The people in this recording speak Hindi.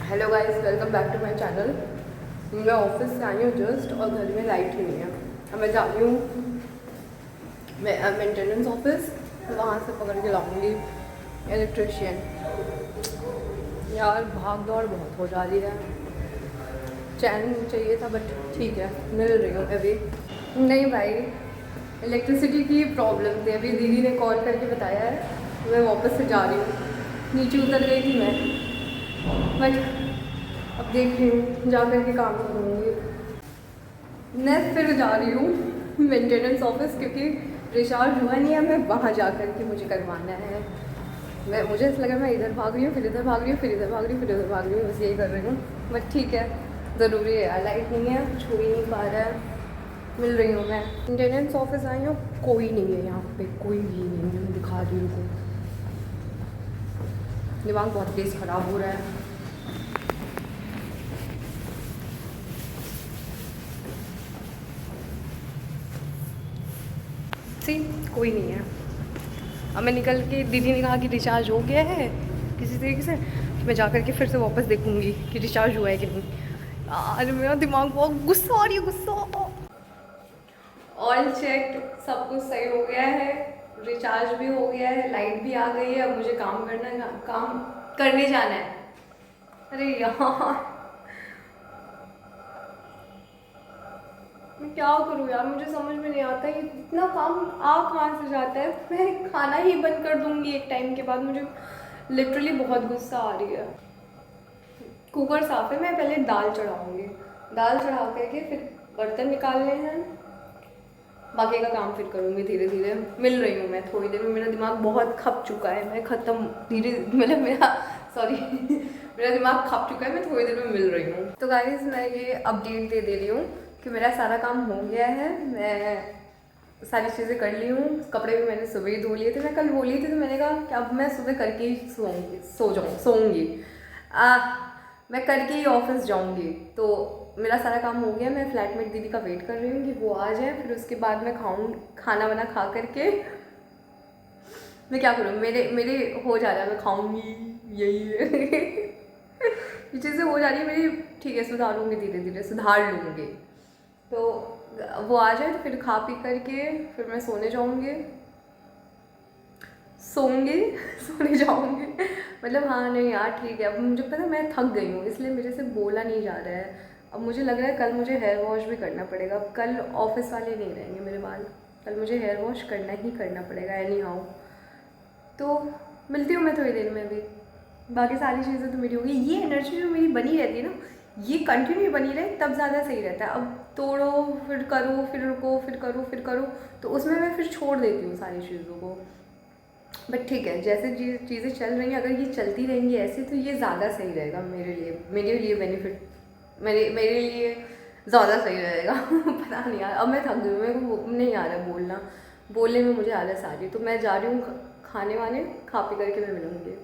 Hello guys, welcome back to my channel. मैं ऑफिस से आई हूँ जस्ट और घर में लाइट ही नहीं है। अब मैं जा रही हूँ मेंटेनेंस ऑफिस, वहाँ से पकड़ के लाऊंगी इलेक्ट्रिशियन। यार भाग दौड़ बहुत हो जा रही है, चैन चाहिए था बट ठीक है, मिल रही हूँ अभी। नहीं भाई, इलेक्ट्रिसिटी की प्रॉब्लम थी, अभी दीदी ने कॉल करके बताया है। मैं वापस से जा रही हूँ, नीचे उतर गई थी मैं, बट अब देख रही हूँ जा कर के काम करूँगी। मैं फिर जा रही हूँ मेंटेनेंस ऑफिस, क्योंकि रिचार्ज हुआ नहीं है। मैं वहाँ जा कर के मुझे करवाना है। मुझे ऐसा लगा मैं इधर भाग रही हूँ, फिर इधर भाग रही हूँ, फिर इधर भाग रही हूँ, फिर उधर भाग रही हूँ, बस यही कर रही हूँ। बट ठीक है, ज़रूरी है यार, लाइट नहीं है, कुछ हो ही नहीं पा रहा है। मिल रही हूँ मैं मेंटेनेंस ऑफिस आई हूँ, कोई नहीं है यहाँ पे, कोई भी नहीं है। मैं दिखा रही हूँ, दिमाग बहुत तेज़ ख़राब हो रहा है। सी कोई नहीं है। अब मैं निकल के, दीदी ने कहा कि रिचार्ज हो गया है किसी तरीके से, तो मैं जा कर के फिर से वापस देखूंगी कि रिचार्ज हुआ है कि नहीं। यार मेरा दिमाग बहुत गुस्सा आ रही है, गुस्सा। ऑल चेक, सब कुछ सही हो गया है, रिचार्ज भी हो गया है, लाइट भी आ गई है। अब मुझे काम करने जाना है। अरे यार मैं क्या करूँ यार, मुझे समझ में नहीं आता है इतना काम आ कहाँ से जाता है। मैं खाना ही बंद कर दूँगी एक टाइम के बाद। मुझे लिटरली बहुत गुस्सा आ रही है। कुकर साफ है, मैं पहले दाल चढ़ाऊँगी, दाल चढ़ा करके फिर बर्तन निकालने हैं, बाकी का काम फिर करूँगी धीरे धीरे। मिल रही हूँ मैं थोड़ी देर में, मेरा दिमाग बहुत खप चुका है, मैं ख़त्म धीरे मतलब मेरा सॉरी मेरा दिमाग खप चुका है, मैं थोड़ी देर में मिल रही हूँ। तो गाइस मैं ये अपडेट दे रही हूँ कि मेरा सारा काम हो गया है, मैं सारी चीज़ें कर ली हूँ। कपड़े भी मैंने सुबह ही धो लिए थे, मैं कल बोली थी, तो मैंने कहा कि अब मैं सुबह करके ही सोऊंगी। मैं करके ही ऑफिस जाऊंगी। तो मेरा सारा काम हो गया, मैं फ्लैटमेट दीदी का वेट कर रही हूँ कि वो आ जाए, फिर उसके बाद मैं खाना वाना खा करके मैं क्या करूँ, मेरे मेरे हो जा रहा है, मैं खाऊंगी यही ये चीज़ें हो जा रही है मेरी। ठीक है, सुधारूंगी, धीरे धीरे सुधार लूँगी। तो वो आ जाए तो फिर खा पी करके फिर मैं सोने जाऊँगी, सोऊंगी सोने जाऊँगी। मतलब हाँ नहीं यार ठीक है, अब मुझे पता है मैं थक गई हूँ, इसलिए मेरे से बोला नहीं जा रहा है। अब मुझे लग रहा है कल मुझे हेयर वॉश भी करना पड़ेगा। अब कल ऑफिस वाले नहीं रहेंगे मेरे बाल, कल मुझे हेयर वॉश करना ही करना पड़ेगा एनी हाउ। तो मिलती हूँ मैं थोड़ी देर में भी, बाकी सारी चीज़ें तो मेरी होगी। ये एनर्जी जो मेरी बनी रहती है ना, ये कंटिन्यू बनी रहे तब ज़्यादा सही रहता है। अब तोड़ो फिर करो फिर रुको फिर करो फिर करो, तो उसमें मैं फिर छोड़ देती हूँ सारी चीज़ों को। बट ठीक है, जैसे चीज़ें चल रही हैं, अगर ये चलती रहेंगी ऐसे तो ये ज़्यादा सही रहेगा मेरे लिए बेनिफिट, मेरे लिए ज़्यादा सही रहेगा पता नहीं यार, अब मैं थक गई हूँ, मेरे को नहीं आ रहा बोलने में मुझे आलस आ रही है। तो मैं जा रही हूँ खाने वाने, खा पी करके मैं मिलूँगी।